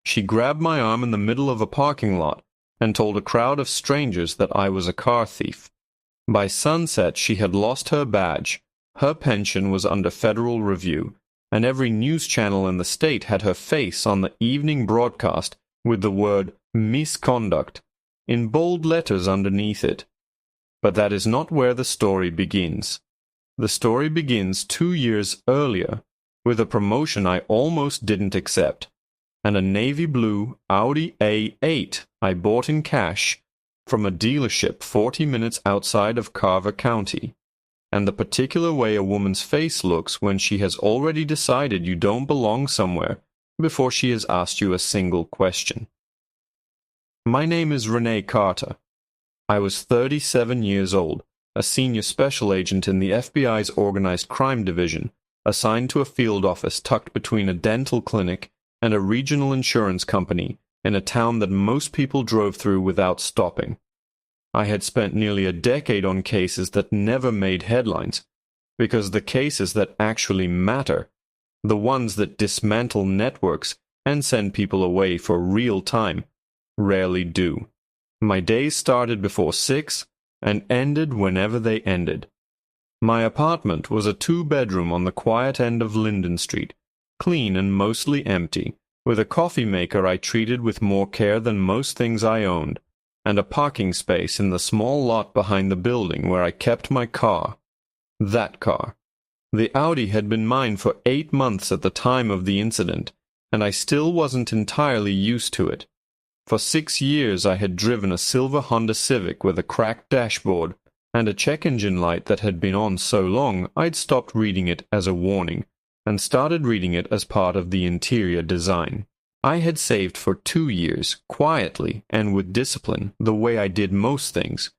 She grabbed my arm in the middle of a parking lot and told a crowd of strangers that I was a car thief. By sunset, she had lost her badge, her pension was under federal review, and every news channel in the state had her face on the evening broadcast with the word misconduct in bold letters underneath it. But that is not where the story begins. The story begins 2 years earlier with a promotion I almost didn't accept, and a navy blue Audi A8 I bought in cash from a dealership 40 minutes outside of Carver County, and the particular way a woman's face looks when she has already decided you don't belong somewhere before she has asked you a single question. My name is Renee Carter. I was 37 years old, a senior special agent in the FBI's Organized Crime Division, assigned to a field office tucked between a dental clinic and a regional insurance company in a town that most people drove through without stopping. I had spent nearly a decade on cases that never made headlines, because the cases that actually matter, the ones that dismantle networks and send people away for real time, rarely do. My days started before 6 and ended whenever they ended. My apartment was a 2-bedroom on the quiet end of Linden Street, clean and mostly empty, with a coffee maker I treated with more care than most things I owned, and a parking space in the small lot behind the building where I kept my car. That car. The Audi had been mine for 8 months at the time of the incident, and I still wasn't entirely used to it. For 6 years I had driven a silver Honda Civic with a cracked dashboard and a check engine light that had been on so long I'd stopped reading it as a warning and started reading it as part of the interior design. I had saved for 2 years, quietly and with discipline, the way I did most things,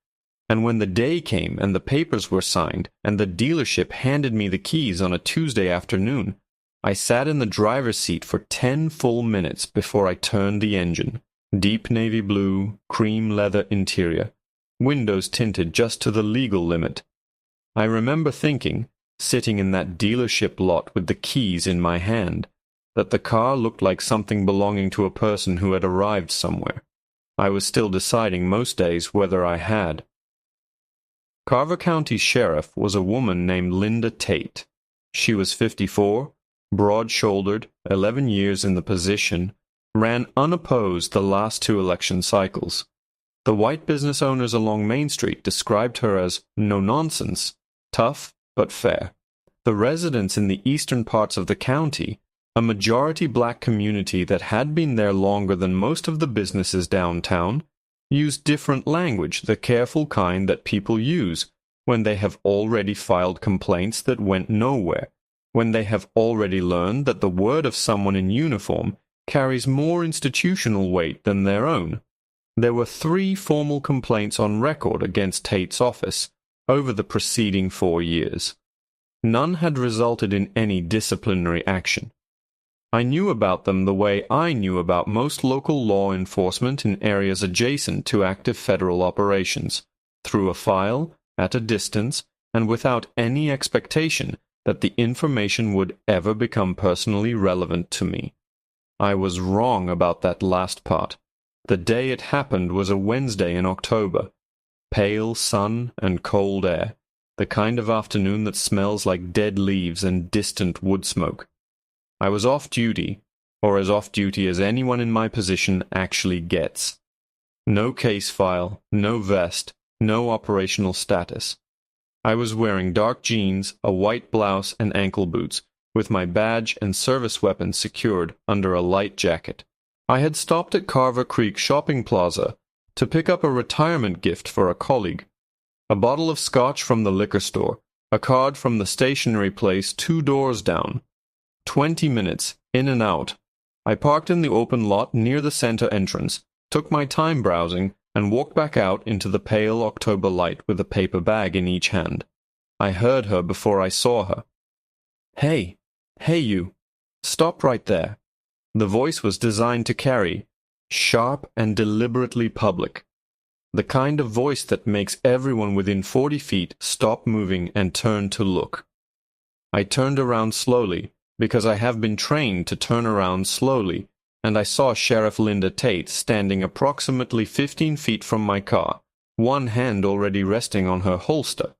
and when the day came and the papers were signed and the dealership handed me the keys on a Tuesday afternoon, I sat in the driver's seat for 10 full minutes before I turned the engine. Deep navy blue, cream leather interior, windows tinted just to the legal limit. I remember thinking, sitting in that dealership lot with the keys in my hand, that the car looked like something belonging to a person who had arrived somewhere. I was still deciding most days whether I had. Carver County Sheriff was a woman named Linda Tate. She was 54, broad-shouldered, 11 years in the position, ran unopposed the last 2 election cycles. The white business owners along Main Street described her as no-nonsense, tough but fair. The residents in the eastern parts of the county, a majority black community that had been there longer than most of the businesses downtown, used different language, the careful kind that people use when they have already filed complaints that went nowhere, when they have already learned that the word of someone in uniform carries more institutional weight than their own. There were 3 formal complaints on record against Tate's office over the preceding 4 years. None had resulted in any disciplinary action. I knew about them the way I knew about most local law enforcement in areas adjacent to active federal operations, through a file, at a distance, and without any expectation that the information would ever become personally relevant to me. I was wrong about that last part. The day it happened was a Wednesday in October. Pale sun and cold air, the kind of afternoon that smells like dead leaves and distant wood smoke. I was off duty, or as off duty as anyone in my position actually gets. No case file, no vest, no operational status. I was wearing dark jeans, a white blouse, and ankle boots, with my badge and service weapons secured under a light jacket. I had stopped at Carver Creek Shopping Plaza to pick up a retirement gift for a colleague. A bottle of scotch from the liquor store, a card from the stationery place 2 doors down. 20 minutes, in and out. I parked in the open lot near the center entrance, took my time browsing, and walked back out into the pale October light with a paper bag in each hand. I heard her before I saw her. "Hey, you, stop right there." The voice was designed to carry, sharp and deliberately public. The kind of voice that makes everyone within 40 feet stop moving and turn to look. I turned around slowly, because I have been trained to turn around slowly and I saw Sheriff Linda Tate standing approximately 15 feet from my car, one hand already resting on her holster.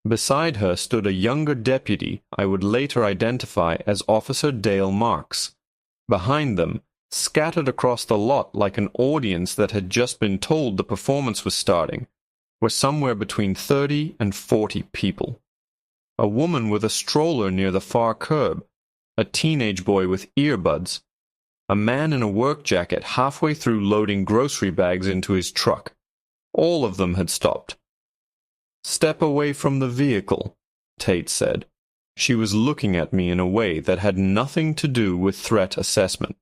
Beside her stood a younger deputy I would later identify as Officer Dale Marks. Behind them, scattered across the lot like an audience that had just been told the performance was starting, were somewhere between 30 and 40 people. A woman with a stroller near the far curb, a teenage boy with earbuds, a man in a work jacket halfway through loading grocery bags into his truck. All of them had stopped. "Step away from the vehicle," Tate said. She was looking at me in a way that had nothing to do with threat assessment.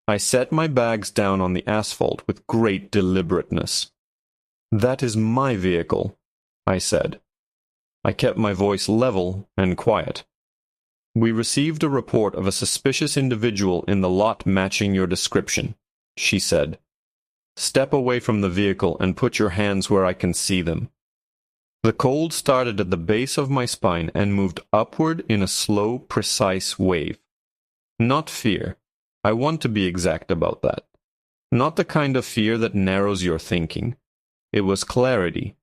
I set my bags down on the asphalt with great deliberateness. "That is my vehicle," I said. I kept my voice level and quiet. "We received a report of a suspicious individual in the lot matching your description," she said. "Step away from the vehicle and put your hands where I can see them." The cold started at the base of my spine and moved upward in a slow, precise wave. Not fear. I want to be exact about that. Not the kind of fear that narrows your thinking. It was clarity,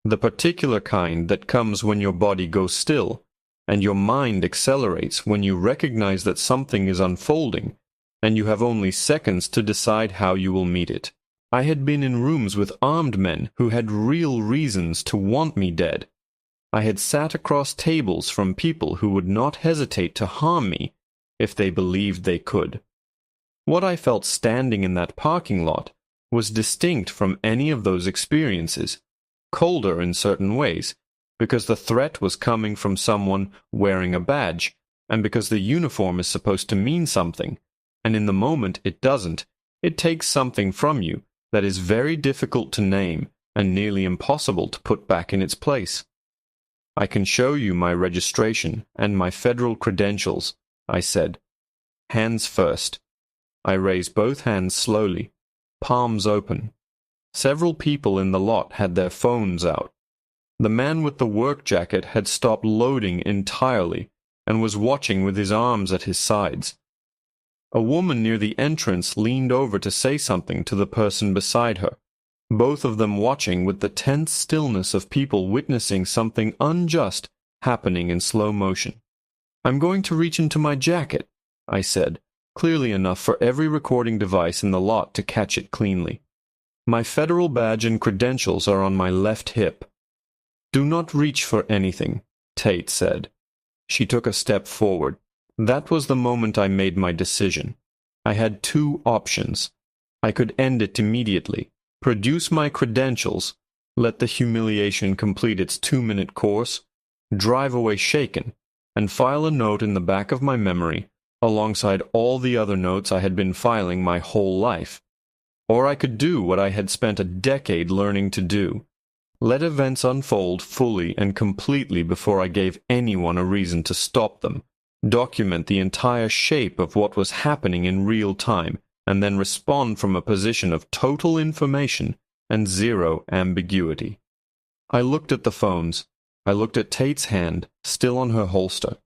the particular kind that comes when your body goes still, and your mind accelerates when you recognize that something is unfolding, and you have only seconds to decide how you will meet it. I had been in rooms with armed men who had real reasons to want me dead. I had sat across tables from people who would not hesitate to harm me if they believed they could. What I felt standing in that parking lot was distinct from any of those experiences, colder in certain ways, because the threat was coming from someone wearing a badge, and because the uniform is supposed to mean something, and in the moment it doesn't, it takes something from you that is very difficult to name and nearly impossible to put back in its place. "I can show you my registration and my federal credentials," I said. "Hands first." I raised both hands slowly, palms open. Several people in the lot had their phones out. The man with the work jacket had stopped loading entirely and was watching with his arms at his sides. A woman near the entrance leaned over to say something to the person beside her, both of them watching with the tense stillness of people witnessing something unjust happening in slow motion. "I'm going to reach into my jacket," I said, clearly enough for every recording device in the lot to catch it cleanly. "My federal badge and credentials are on my left hip." "Do not reach for anything," Tate said. She took a step forward. That was the moment I made my decision. I had two options. I could end it immediately, produce my credentials, let the humiliation complete its 2-minute course, drive away shaken, and file a note in the back of my memory, alongside all the other notes I had been filing my whole life. Or I could do what I had spent a decade learning to do. Let events unfold fully and completely before I gave anyone a reason to stop them. Document the entire shape of what was happening in real time, and then respond from a position of total information and zero ambiguity. I looked at the phones. I looked at Tate's hand, still on her holster.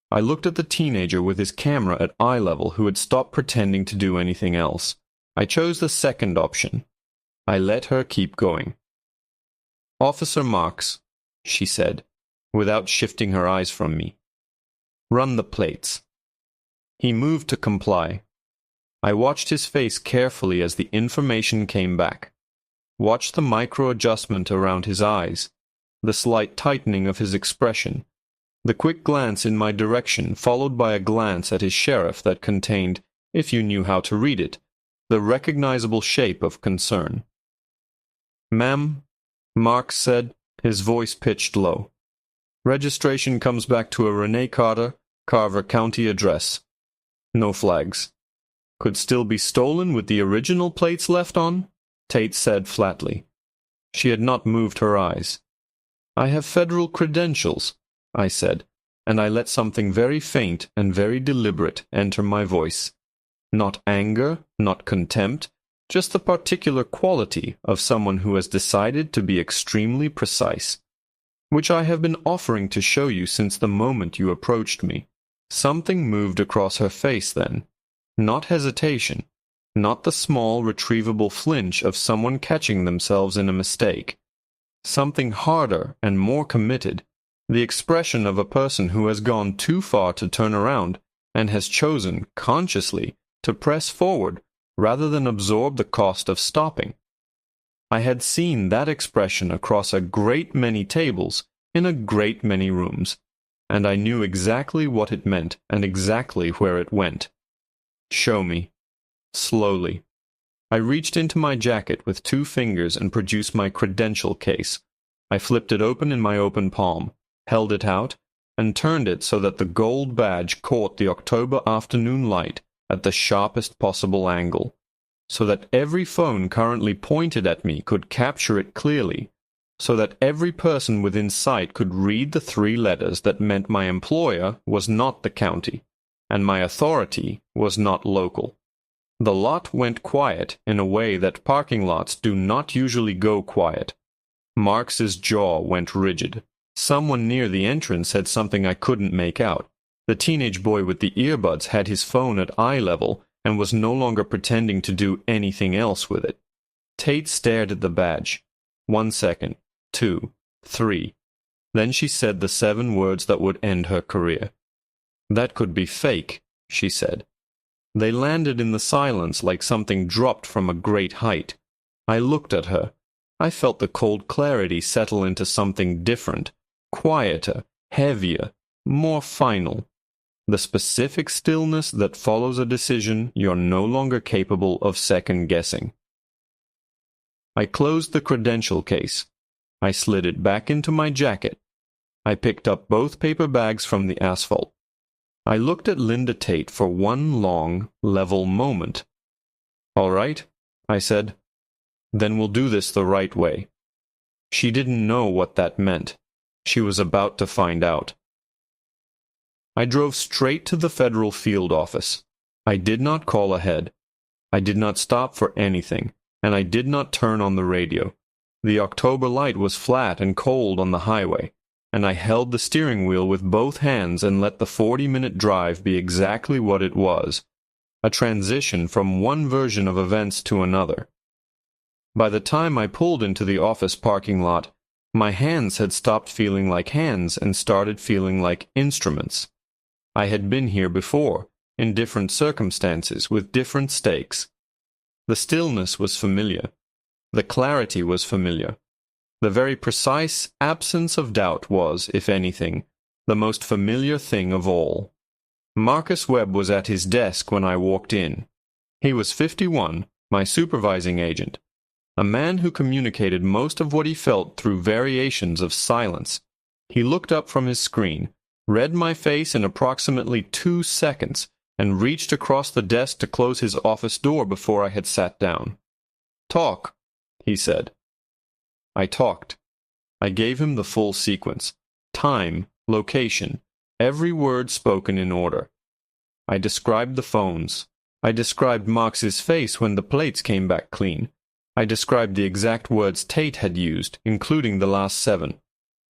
I looked at the teenager with his camera at eye level who had stopped pretending to do anything else. I chose the second option. I let her keep going. "Officer Marks," she said, without shifting her eyes from me. "Run the plates." He moved to comply. I watched his face carefully as the information came back. Watched the micro-adjustment around his eyes, the slight tightening of his expression, the quick glance in my direction followed by a glance at his sheriff that contained, if you knew how to read it, the recognizable shape of concern. "Ma'am," Marks said, his voice pitched low. "Registration comes back to a Renee Carter, Carver County address. No flags. Could still be stolen with the original plates left on?" Tate said flatly. She had not moved her eyes. "I have federal credentials," I said, and I let something very faint and very deliberate enter my voice. Not anger, not contempt, just the particular quality of someone who has decided to be extremely precise, which I have been offering to show you since the moment you approached me. Something moved across her face then. Not hesitation, not the small, retrievable flinch of someone catching themselves in a mistake. Something harder and more committed, the expression of a person who has gone too far to turn around and has chosen, consciously, to press forward rather than absorb the cost of stopping. I had seen that expression across a great many tables in a great many rooms, and I knew exactly what it meant and exactly where it went. Show me. Slowly. I reached into my jacket with 2 fingers and produced my credential case. I flipped it open in my open palm, held it out, and turned it so that the gold badge caught the October afternoon light at the sharpest possible angle, so that every phone currently pointed at me could capture it clearly, so that every person within sight could read the 3 letters that meant my employer was not the county, and my authority was not local. The lot went quiet in a way that parking lots do not usually go quiet. Marks's jaw went rigid. Someone near the entrance said something I couldn't make out. The teenage boy with the earbuds had his phone at eye level and was no longer pretending to do anything else with it. Tate stared at the badge. 1 second, 2, 3. Then she said the 7 words that would end her career. "That could be fake," she said. They landed in the silence like something dropped from a great height. I looked at her. I felt the cold clarity settle into something different, quieter, heavier, more final. The specific stillness that follows a decision you're no longer capable of second-guessing. I closed the credential case. I slid it back into my jacket. I picked up both paper bags from the asphalt. I looked at Linda Tate for one long, level moment. "All right," I said. "Then we'll do this the right way." She didn't know what that meant. She was about to find out. I drove straight to the federal field office. I did not call ahead. I did not stop for anything, and I did not turn on the radio. The October light was flat and cold on the highway, and I held the steering wheel with both hands and let the 40-minute drive be exactly what it was, a transition from one version of events to another. By the time I pulled into the office parking lot, my hands had stopped feeling like hands and started feeling like instruments. I had been here before, in different circumstances, with different stakes. The stillness was familiar. The clarity was familiar. The very precise absence of doubt was, if anything, the most familiar thing of all. Marcus Webb was at his desk when I walked in. He was 51, my supervising agent, a man who communicated most of what he felt through variations of silence. He looked up from his screen, read my face in approximately 2 seconds, and reached across the desk to close his office door before I had sat down. "Talk," he said. I talked. I gave him the full sequence. Time, location, every word spoken in order. I described the phones. I described Marks's face when the plates came back clean. I described the exact words Tate had used, including the last 7.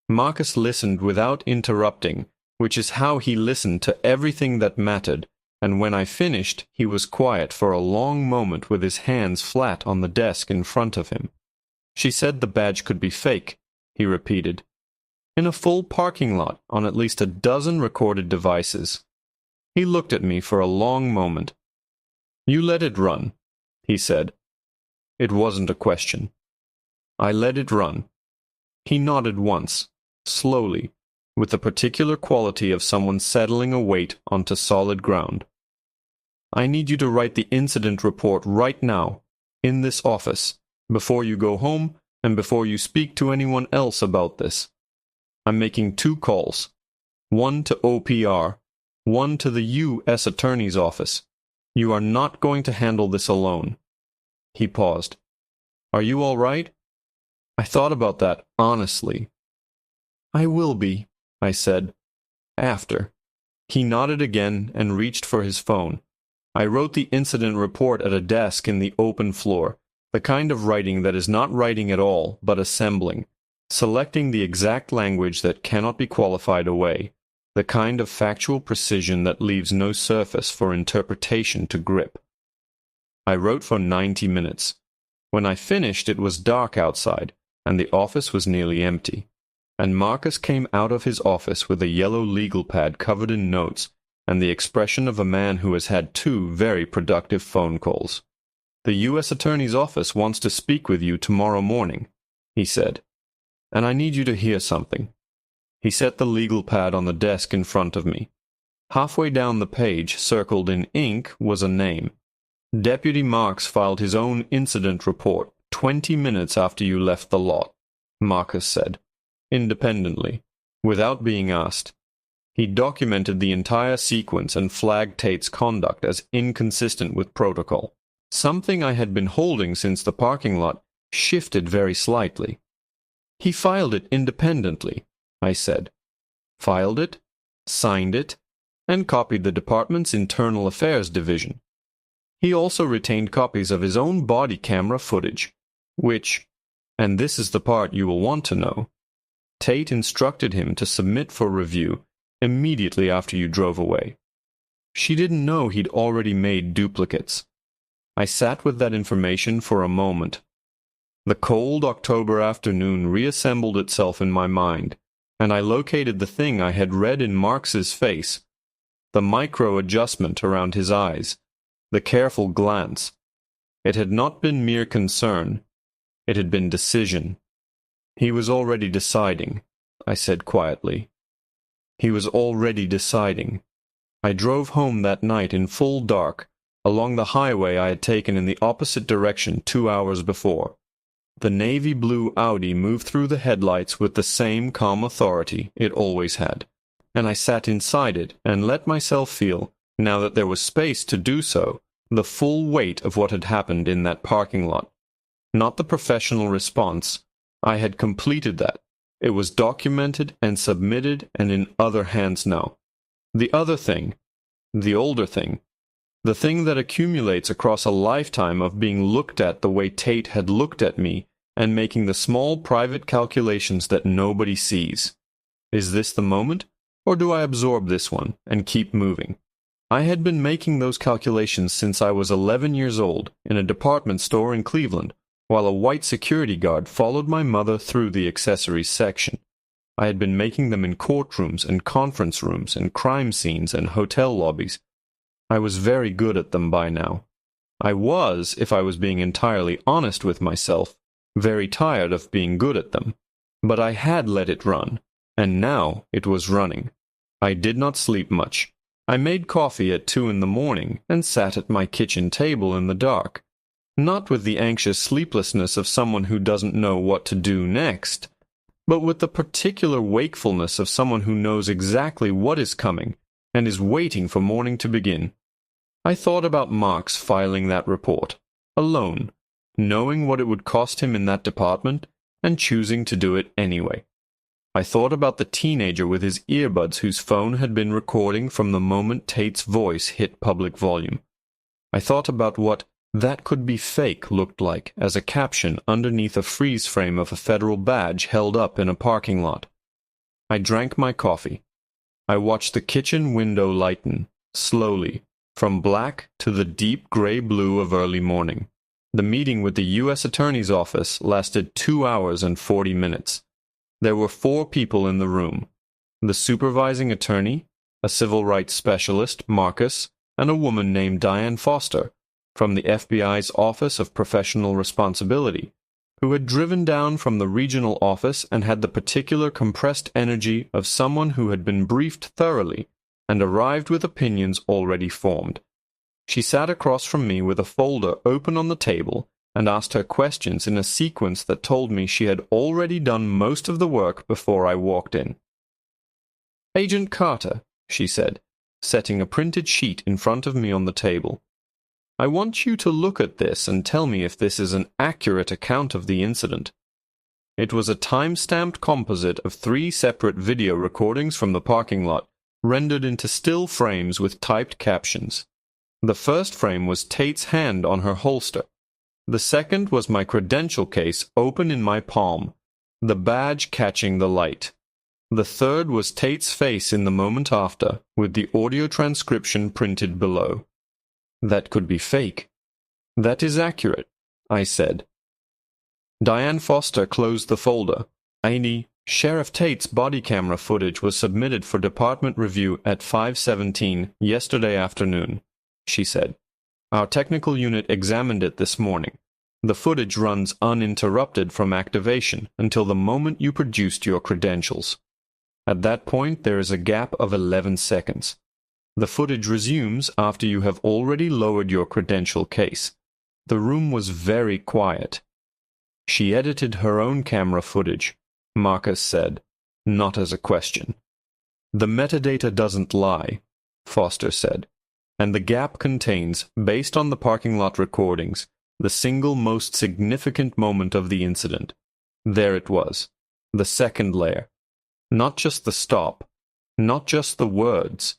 Marcus listened without interrupting, which is how he listened to everything that mattered, and when I finished, he was quiet for a long moment with his hands flat on the desk in front of him. "She said the badge could be fake," he repeated. "In a full parking lot on at least a dozen recorded devices." He looked at me for a long moment. "You let it run," he said. It wasn't a question. I let it run. He nodded once, slowly, with the particular quality of someone settling a weight onto solid ground. "I need you to write the incident report right now, in this office, before you go home and before you speak to anyone else about this. I'm making 2 calls, one to OPR, one to the U.S. Attorney's Office. You are not going to handle this alone." He paused. "Are you all right?" I thought about that honestly. "I will be," I said. "After." He nodded again and reached for his phone. I wrote the incident report at a desk in the open floor, the kind of writing that is not writing at all, but assembling, selecting the exact language that cannot be qualified away, the kind of factual precision that leaves no surface for interpretation to grip. I wrote for 90 minutes. When I finished, it was dark outside, and the office was nearly empty. And Marcus came out of his office with a yellow legal pad covered in notes and the expression of a man who has had 2 very productive phone calls. "The U.S. Attorney's Office wants to speak with you tomorrow morning," he said, "and I need you to hear something." He set the legal pad on the desk in front of me. Halfway down the page, circled in ink, was a name. "Deputy Marks filed his own incident report 20 minutes after you left the lot," Marcus said, independently, without being asked. He documented the entire sequence and flagged Tate's conduct as inconsistent with protocol. Something I had been holding since the parking lot shifted very slightly. "He filed it independently," I said. "Filed it, signed it, and copied the department's internal affairs division. He also retained copies of his own body camera footage, which, and this is the part you will want to know, Tate instructed him to submit for review immediately after you drove away. She didn't know he'd already made duplicates." I sat with that information for a moment. The cold October afternoon reassembled itself in my mind, and I located the thing I had read in Marx's face, the micro-adjustment around his eyes, the careful glance. It had not been mere concern. It had been decision. "He was already deciding," I said quietly. "He was already deciding." I drove home that night in full dark, along the highway I had taken in the opposite direction 2 hours before. The navy blue Audi moved through the headlights with the same calm authority it always had, and I sat inside it and let myself feel, now that there was space to do so, the full weight of what had happened in that parking lot. Not the professional response. I had completed that. It was documented and submitted and in other hands now. The other thing, the older thing, the thing that accumulates across a lifetime of being looked at the way Tate had looked at me and making the small private calculations that nobody sees. Is this the moment, or do I absorb this one and keep moving? I had been making those calculations since I was 11 years old in a department store in Cleveland, while a white security guard followed my mother through the accessories section. I had been making them in courtrooms and conference rooms and crime scenes and hotel lobbies. I was very good at them by now. I was, if I was being entirely honest with myself, very tired of being good at them. But I had let it run, and now it was running. I did not sleep much. I made coffee at 2 in the morning and sat at my kitchen table in the dark, not with the anxious sleeplessness of someone who doesn't know what to do next, but with the particular wakefulness of someone who knows exactly what is coming and is waiting for morning to begin. I thought about Marx filing that report, alone, knowing what it would cost him in that department and choosing to do it anyway. I thought about the teenager with his earbuds whose phone had been recording from the moment Tate's voice hit public volume. I thought about what "that could be fake" looked like as a caption underneath a freeze frame of a federal badge held up in a parking lot. I drank my coffee. I watched the kitchen window lighten, slowly, from black to the deep gray blue of early morning. The meeting with the U.S. Attorney's Office lasted 2 hours and 40 minutes. There were 4 people in the room: the supervising attorney, a civil rights specialist, Marcus, and a woman named Diane Foster, from the FBI's Office of Professional Responsibility, who had driven down from the regional office and had the particular compressed energy of someone who had been briefed thoroughly and arrived with opinions already formed. She sat across from me with a folder open on the table and asked her questions in a sequence that told me she had already done most of the work before I walked in. "Agent Carter," she said, setting a printed sheet in front of me on the table, "I want you to look at this and tell me if this is an accurate account of the incident." It was a time-stamped composite of 3 separate video recordings from the parking lot, rendered into still frames with typed captions. The first frame was Tate's hand on her holster. The second was my credential case open in my palm, the badge catching the light. The third was Tate's face in the moment after, with the audio transcription printed below. That could be fake. That is accurate, I said. Diane Foster closed the folder. Sheriff Tate's body camera footage was submitted for department review at 5:17 yesterday afternoon, she said. Our technical unit examined it this morning. The footage runs uninterrupted from activation until the moment you produced your credentials. At that point, there is a gap of 11 seconds. The footage resumes after you have already lowered your credential case. The room was very quiet. She edited her own camera footage, Marcus said, not as a question. The metadata doesn't lie, Foster said, and the gap contains, based on the parking lot recordings, the single most significant moment of the incident. There it was, the second layer. Not just the stop, not just the words.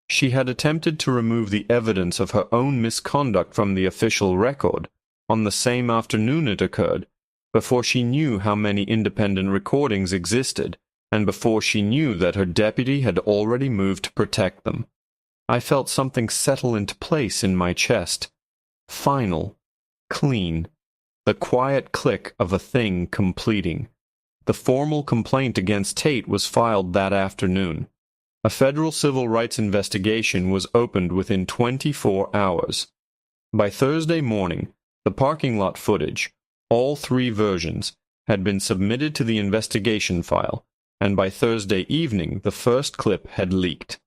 She had attempted to remove the evidence of her own misconduct from the official record on the same afternoon it occurred, before she knew how many independent recordings existed, and before she knew that her deputy had already moved to protect them. I felt something settle into place in my chest. Final. Clean. The quiet click of a thing completing. The formal complaint against Tate was filed that afternoon. A federal civil rights investigation was opened within 24 hours. By Thursday morning, the parking lot footage, all 3 versions, had been submitted to the investigation file, and by Thursday evening the first clip had leaked.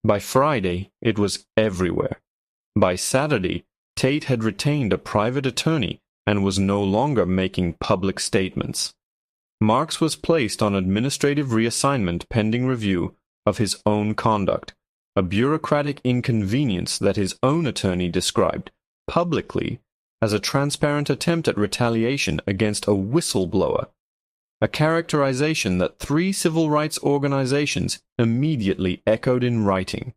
By Friday, it was everywhere. By Saturday, Tate had retained a private attorney and was no longer making public statements. Marks was placed on administrative reassignment pending review of his own conduct, a bureaucratic inconvenience that his own attorney described, publicly, as a transparent attempt at retaliation against a whistleblower, a characterization that 3 civil rights organizations immediately echoed in writing.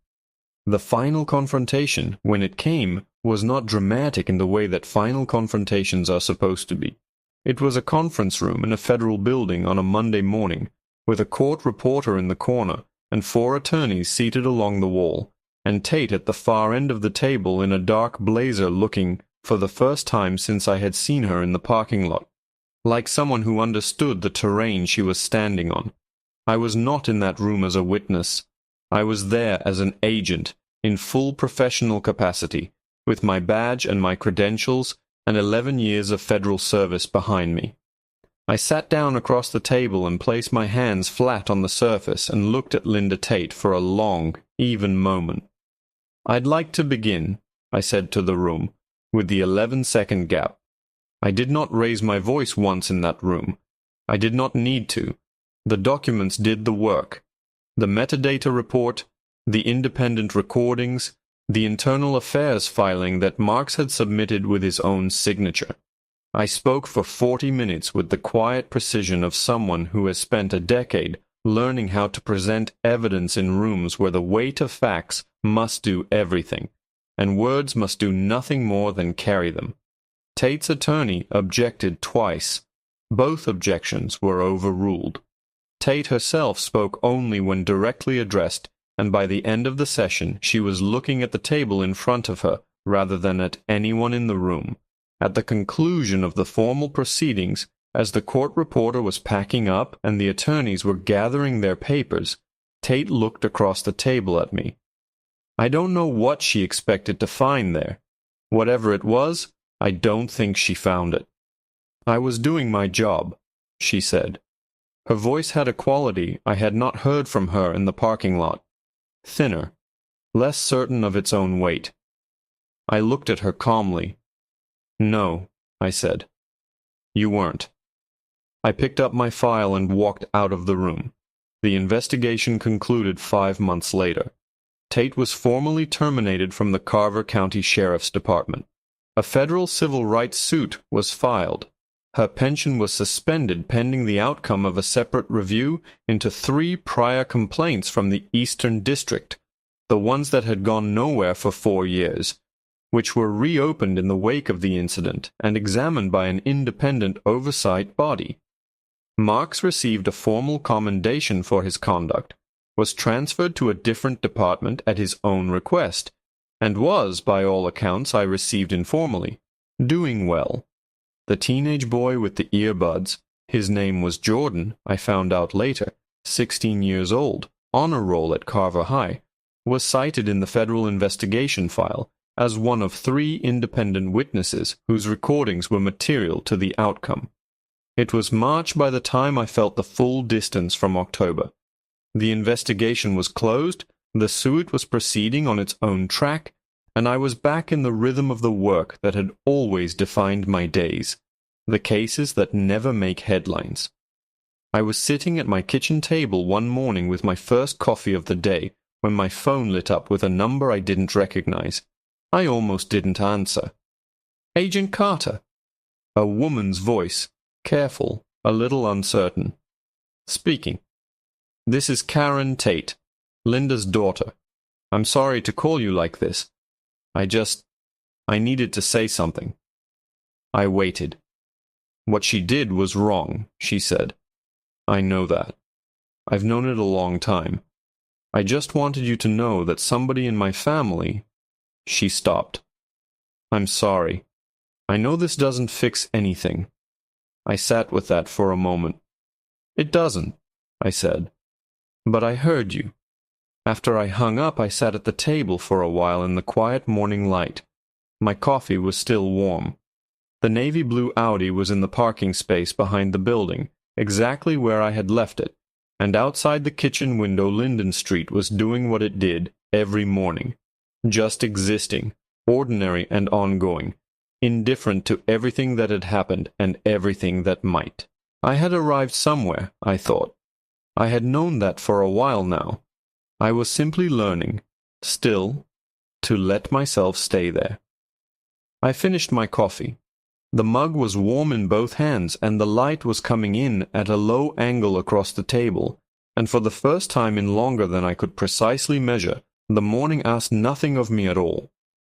The final confrontation, when it came, was not dramatic in the way that final confrontations are supposed to be. It was a conference room in a federal building on a Monday morning, with a court reporter in the corner and 4 attorneys seated along the wall, and Tate at the far end of the table in a dark blazer looking, for the first time since I had seen her in the parking lot, like someone who understood the terrain she was standing on. I was not in that room as a witness. I was there as an agent, in full professional capacity, with my badge and my credentials and 11 years of federal service behind me. I sat down across the table and placed my hands flat on the surface and looked at Linda Tate for a long, even moment. "I'd like to begin," I said to the room, with the 11-second gap. I did not raise my voice once in that room. I did not need to. The documents did the work. The metadata report, the independent recordings, the internal affairs filing that Marks had submitted with his own signature. I spoke for 40 minutes with the quiet precision of someone who has spent a decade learning how to present evidence in rooms where the weight of facts must do everything, and words must do nothing more than carry them. Tate's attorney objected twice. Both objections were overruled. Tate herself spoke only when directly addressed, and by the end of the session she was looking at the table in front of her rather than at anyone in the room. At the conclusion of the formal proceedings, as the court reporter was packing up and the attorneys were gathering their papers, Tate looked across the table at me. I don't know what she expected to find there. Whatever it was, I don't think she found it. "I was doing my job," she said. Her voice had a quality I had not heard from her in the parking lot. Thinner, less certain of its own weight. I looked at her calmly. "No," I said. "You weren't." I picked up my file and walked out of the room. The investigation concluded 5 months later. Tate was formally terminated from the Carver County Sheriff's Department. A federal civil rights suit was filed. Her pension was suspended pending the outcome of a separate review into 3 prior complaints from the Eastern District, the ones that had gone nowhere for 4 years, which were reopened in the wake of the incident and examined by an independent oversight body. Marx received a formal commendation for his conduct, was transferred to a different department at his own request, and was, by all accounts I received informally, doing well. The teenage boy with the earbuds, his name was Jordan, I found out later, 16 years old, honor roll at Carver High, was cited in the federal investigation file as one of 3 independent witnesses whose recordings were material to the outcome. It was March by the time I felt the full distance from October. The investigation was closed, the suit was proceeding on its own track, and I was back in the rhythm of the work that had always defined my days, the cases that never make headlines. I was sitting at my kitchen table one morning with my first coffee of the day when my phone lit up with a number I didn't recognize. I almost didn't answer. "Agent Carter." A woman's voice, careful, a little uncertain. Speaking. "This is Karen Tate, Linda's daughter. I'm sorry to call you like this. I needed to say something." I waited. "What she did was wrong," she said. "I know that. I've known it a long time. I just wanted you to know that somebody in my family—" She stopped. "I'm sorry. I know this doesn't fix anything." I sat with that for a moment. "It doesn't," I said. "But I heard you." After I hung up, I sat at the table for a while in the quiet morning light. My coffee was still warm. The navy blue Audi was in the parking space behind the building, exactly where I had left it, and outside the kitchen window Linden Street was doing what it did every morning, just existing, ordinary and ongoing, indifferent to everything that had happened and everything that might. I had arrived somewhere, I thought. I had known that for a while now. I was simply learning, still, to let myself stay there. I finished my coffee. The mug was warm in both hands, and the light was coming in at a low angle across the table, and for the first time in longer than I could precisely measure, the morning asked nothing of me at all.